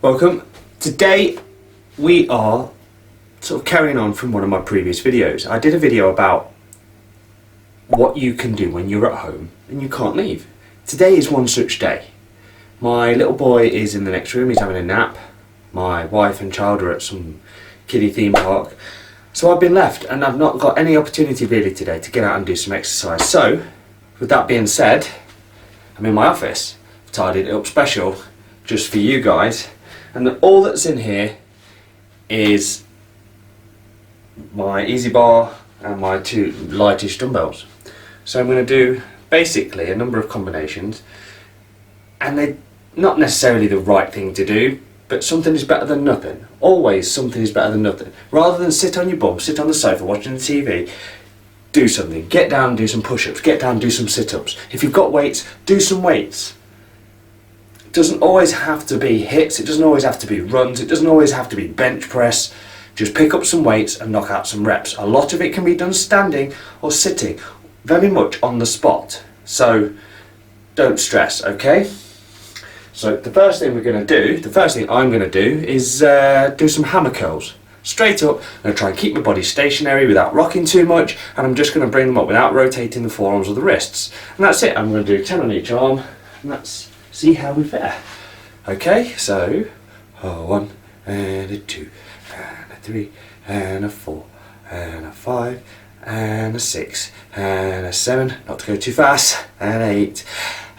Welcome. Today we are sort of carrying on from one of my previous videos. I did a video about what you can do when you're at home and you can't leave. Today is one such day. My little boy is in the next room, he's having a nap. My wife and child are at some kiddie theme park. So I've been left and I've not got any opportunity really today to get out and do some exercise. So, with that being said, I'm in my office. I've tidied it up special just for you guys. And all that's in here is my easy bar and my two lightish dumbbells. So I'm going to do basically a number of combinations, and they're not necessarily the right thing to do, but something is better than nothing. Always something is better than nothing. Rather than sit on your bum, sit on the sofa watching the TV, do something. Get down and do some push-ups, get down and do some sit-ups. If you've got weights, do some weights. It doesn't always have to be hits, it doesn't always have to be runs, it doesn't always have to be bench press. Just pick up some weights and knock out some reps. A lot of it can be done standing or sitting, very much on the spot. So don't stress, okay? So the first thing I'm going to do is do some hammer curls. Straight up, I'm going to try and keep my body stationary without rocking too much, and I'm just going to bring them up without rotating the forearms or the wrists. And that's it, I'm going to do 10 on each arm, and that's see how we fare. Okay, so 1 and a 2 and a 3 and a 4 and a 5 and a 6 and a 7, not to go too fast, and 8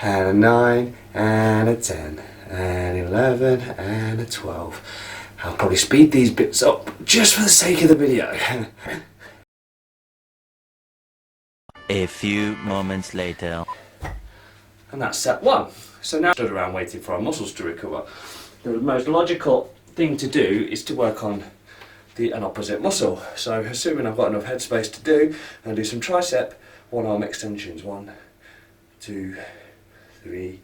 and a 9 and a 10 and 11 and a 12. I'll probably speed these bits up just for the sake of the video. A few moments later. And that's set 1. So now I stood around waiting for our muscles to recover. The most logical thing to do is to work on an opposite muscle. So assuming I've got enough headspace to do, I'm going to do some tricep one arm extensions. 1, 2, 3.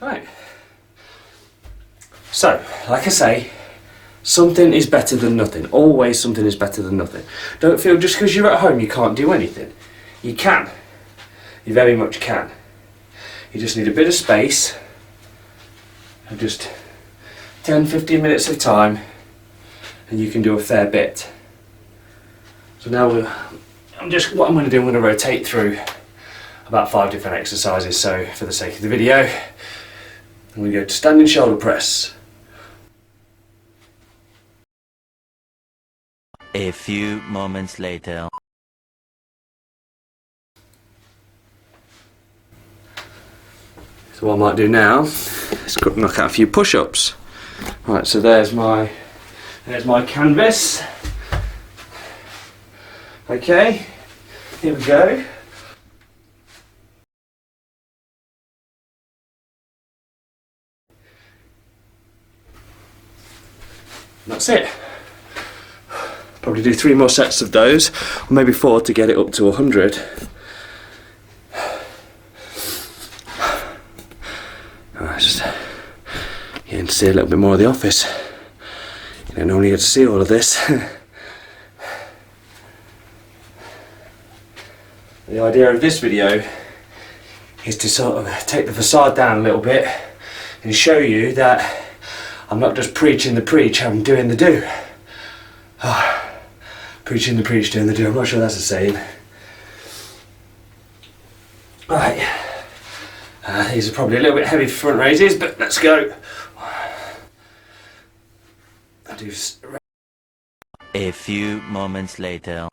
Right. So, like I say, something is better than nothing. Always something is better than nothing. Don't feel just because you're at home you can't do anything. You can. You very much can. You just need a bit of space and just 10-15 minutes of time and you can do a fair bit. So now what I'm going to do, I'm going to rotate through about 5 different exercises. So for the sake of the video, I'm going to go to standing shoulder press. A few moments later. So what I might do now is knock out a few push-ups. Right, so there's my canvas. Okay, here we go. And that's it. Probably do 3 more sets of those, or maybe 4 to get it up to 100. Just getting to see a little bit more of the office. You don't normally get to see all of this. The idea of this video is to sort of take the facade down a little bit and show you that I'm not just preaching the preach, I'm doing the do. Preaching the preach, doing the do. I'm not sure that's a saying. Right. These are probably a little bit heavy for front raises, but let's go. I'll do. A few moments later.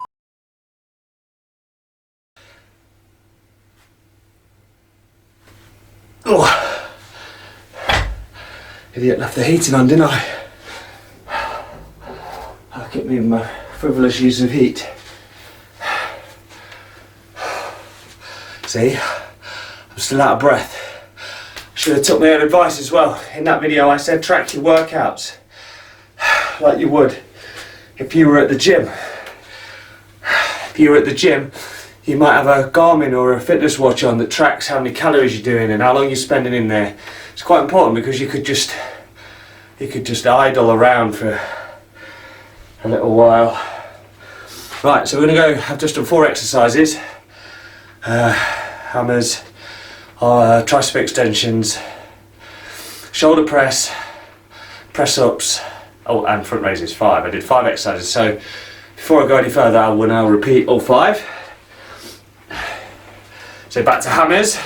Oh. Idiot, left the heating on, didn't I? I kept me with my frivolous use of heat. See, I'm still out of breath. Should have took my own advice as well. In that video I said track your workouts like you would if you were at the gym. If you were at the gym, you might have a Garmin or a fitness watch on that tracks how many calories you're doing and how long you're spending in there. It's quite important because you could just idle around for a little while. Right, so we're going to go, I've just done 4 exercises. Hammers, tricep extensions, shoulder press, press ups, oh, and front raises, 5. I did 5 exercises. So before I go any further, I will now repeat all 5. So back to hammers.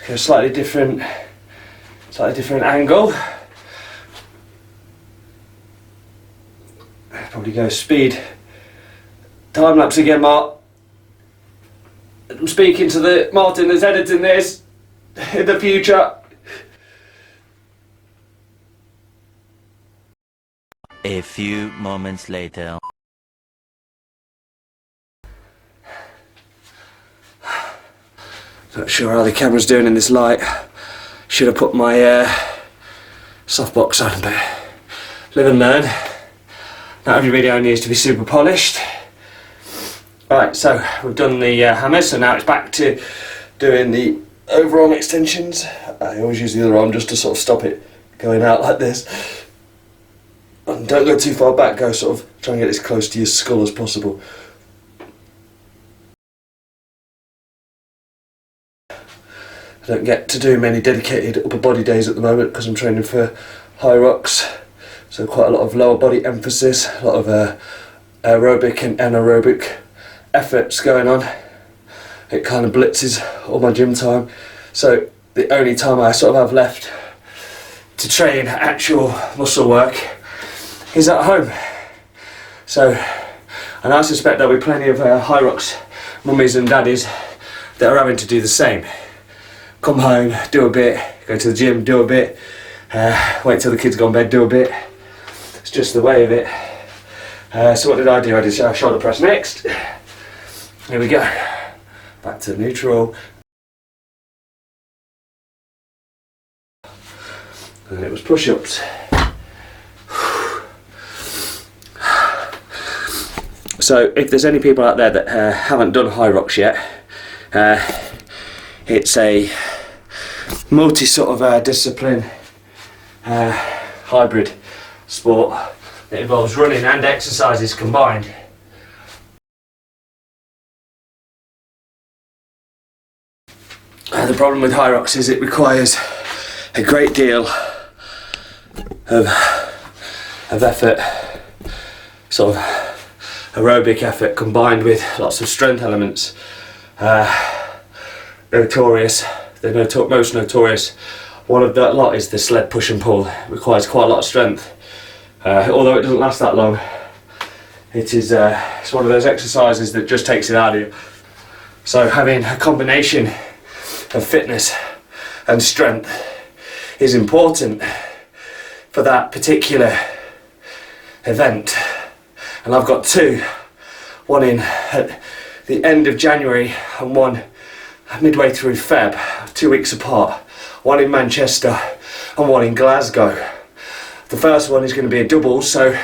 Go slightly different angle. Probably go speed. Time lapse again, Mark. I'm speaking to the Martin that's editing this in the future. A few moments later. Not sure how the camera's doing in this light. Should have put my softbox on, but live and learn. Not every video needs to be super polished. Right, so we've done the hammers, so now it's back to doing the overarm extensions. I always use the other arm just to sort of stop it going out like this. And don't go too far back, go sort of try and get as close to your skull as possible. I don't get to do many dedicated upper body days at the moment because I'm training for high rocks, so quite a lot of lower body emphasis, a lot of aerobic and anaerobic efforts going on. It kind of blitzes all my gym time, so the only time I sort of have left to train actual muscle work is at home. So, and I suspect there'll be plenty of high rocks mummies and daddies that are having to do the same. Come home, do a bit, go to the gym, do a bit, wait till the kids go on bed, do a bit. It's just the way of it. So what did I do? I did shoulder press next. Here we go. Back to neutral. And it was push-ups. So if there's any people out there that haven't done high rocks yet, it's a multi sort of discipline hybrid sport that involves running and exercises combined. The problem with high rocks is it requires a great deal of effort, sort of aerobic effort combined with lots of strength elements. Most notorious one of that lot is the sled push and pull. It requires quite a lot of strength. Although it doesn't last that long, it's one of those exercises that just takes it out of you. So having a combination of fitness and strength is important for that particular event. And I've got 2, one in at the end of January and one midway through Feb, 2 weeks apart, one in Manchester and one in Glasgow. The first one is going to be a double, so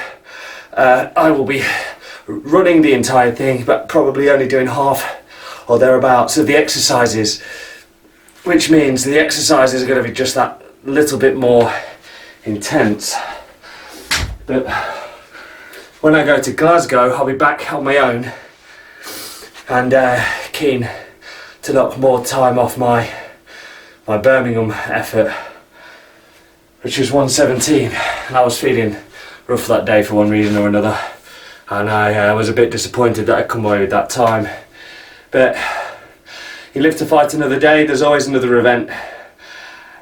I will be running the entire thing, but probably only doing half or thereabouts of the exercises, which means the exercises are going to be just that little bit more intense. But when I go to Glasgow, I'll be back on my own and keen to knock more time off my Birmingham effort, which was 1:17, and I was feeling rough that day for one reason or another, and I was a bit disappointed that I come away with that time. But you live to fight another day. There's always another event.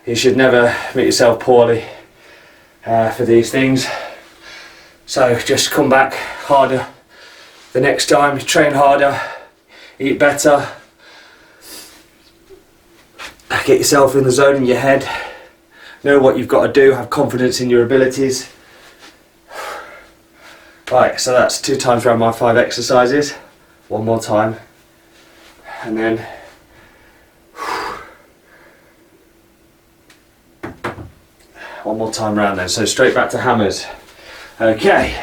You should never make yourself poorly for these things. So just come back harder the next time, train harder, eat better, get yourself in the zone in your head, know what you've got to do, have confidence in your abilities. Right, so that's 2 times around my 5 exercises. One more time, and then one more time round then. So straight back to hammers. Okay,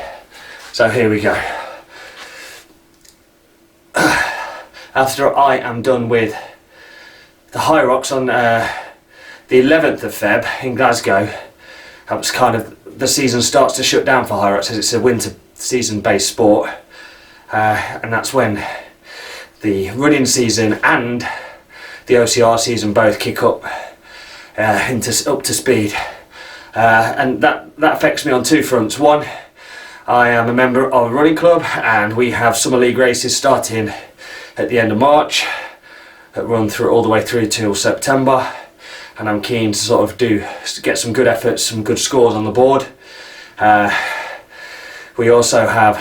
so here we go. After I am done with the high rocks on the 11th of Feb in Glasgow, that was kind of, the season starts to shut down for high rocks as it's a winter season based sport, and that's when the running season and the OCR season both kick up up to speed, and that affects me on two fronts. One, I am a member of a running club, and we have summer league races starting at the end of March that run through all the way through till September, and I'm keen to sort of get some good efforts, some good scores on the board. We also have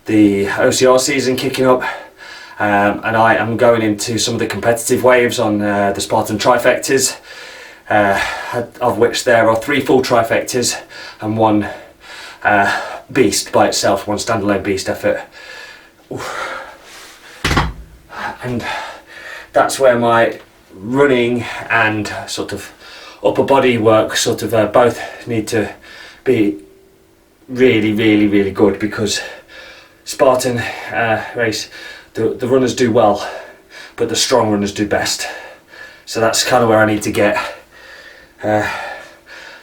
the OCR season kicking up, and I am going into some of the competitive waves on the Spartan trifectas, of which there are 3 full trifectas and 1 beast by itself, 1 standalone beast effort. And that's where my running and sort of upper body work sort of both need to be really good, because Spartan race, the runners do well, but the strong runners do best. So that's kind of where I need to get.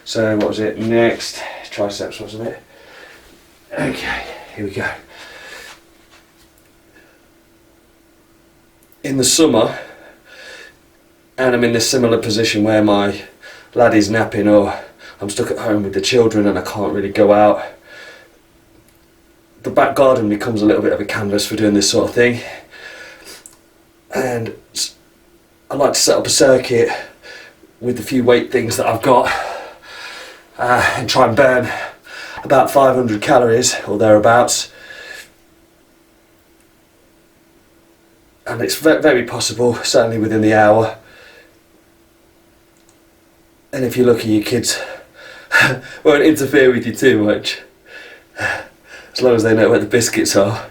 So what was it next? Triceps, wasn't it? Okay, here we go. In the summer, and I'm in this similar position where my lad is napping, or I'm stuck at home with the children and I can't really go out, the back garden becomes a little bit of a canvas for doing this sort of thing. And I like to set up a circuit with the few weight things that I've got, and try and burn about 500 calories or thereabouts. And it's very possible, certainly within the hour. And if you're lucky, your kids won't interfere with you too much, as long as they know where the biscuits are.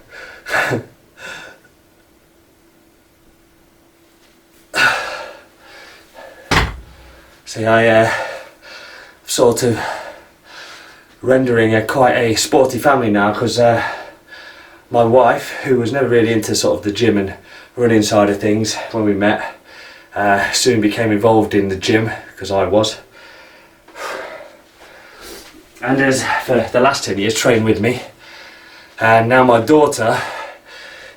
See, sort of rendering quite a sporty family now, because my wife, who was never really into sort of the gym and running side of things when we met, soon became involved in the gym, because I was, and has for the last 10 years trained with me. And now my daughter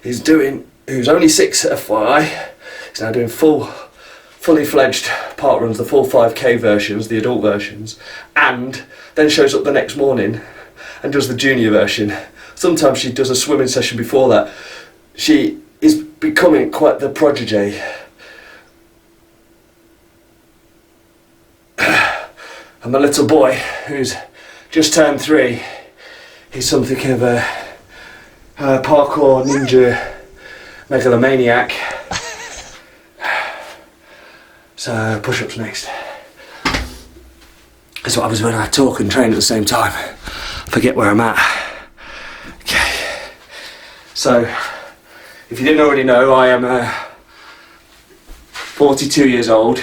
is who's only 6 at FYI, is now doing fully fledged park runs, the full 5k versions, the adult versions, and then shows up the next morning and does the junior version. Sometimes she does a swimming session before that. She is becoming quite the prodigy. And my little boy, who's just turned 3, he's something of a parkour ninja megalomaniac. So push-ups next. That's what happens when I talk and train at the same time. Forget where I'm at. Okay. So, if you didn't already know, I am 42 years old.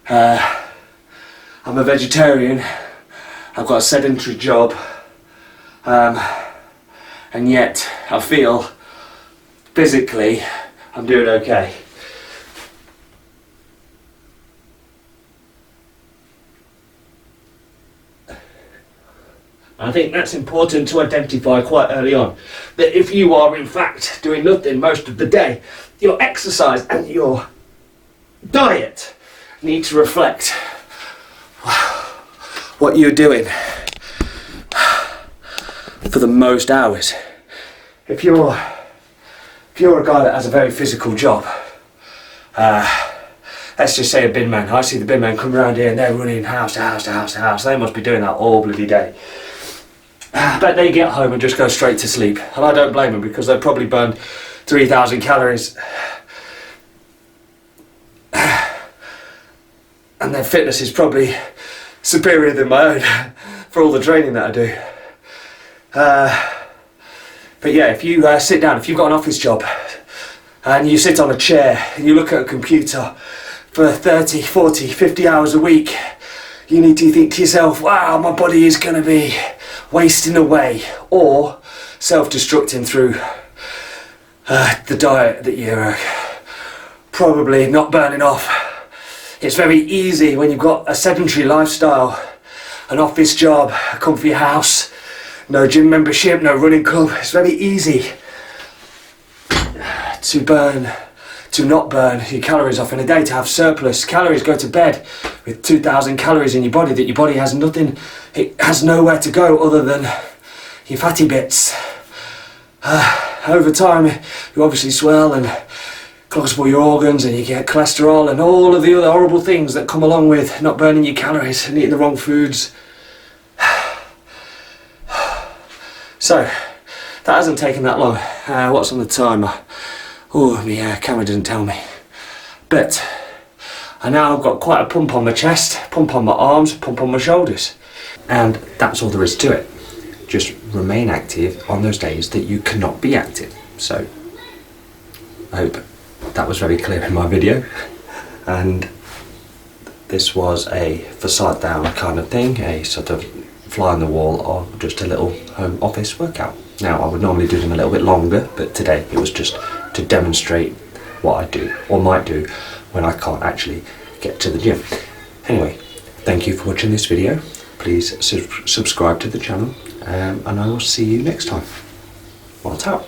I'm a vegetarian. I've got a sedentary job. And yet, I feel physically I'm doing okay. I think that's important to identify quite early on, that if you are in fact doing nothing most of the day, your exercise and your diet need to reflect what you're doing for the most hours. If you're a guy that has a very physical job, let's just say a bin man. I see the bin man come around here and they're running house to house to house to house. They must be doing that all bloody day. But they get home and just go straight to sleep, and I don't blame them, because they probably burned 3,000 calories and their fitness is probably superior than my own for all the training that I do. But yeah, if you sit down, if you've got an office job and you sit on a chair and you look at a computer for 30, 40, 50 hours a week, you need to think to yourself, wow, my body is going to be wasting away or self-destructing through the diet that you're probably not burning off. It's very easy when you've got a sedentary lifestyle, an office job, a comfy house, no gym membership, no running club. It's very easy to not burn your calories off in a day, to have surplus calories, go to bed with 2,000 calories in your body that your body has nothing, it has nowhere to go other than your fatty bits. Over time you obviously swell and clogs up all your organs and you get cholesterol and all of the other horrible things that come along with not burning your calories and eating the wrong foods. So, that hasn't taken that long. What's on the timer? Oh, my camera doesn't tell me. But I now have got quite a pump on my chest, pump on my arms, pump on my shoulders. And that's all there is to it. Just remain active on those days that you cannot be active. So, I hope that was very clear in my video. And this was a facade down kind of thing, a sort of fly on the wall or just a little home office workout. Now I would normally do them a little bit longer, but today it was just to demonstrate what I do or might do when I can't actually get to the gym. Anyway, thank you for watching this video. Please subscribe to the channel and I will see you next time. What's out?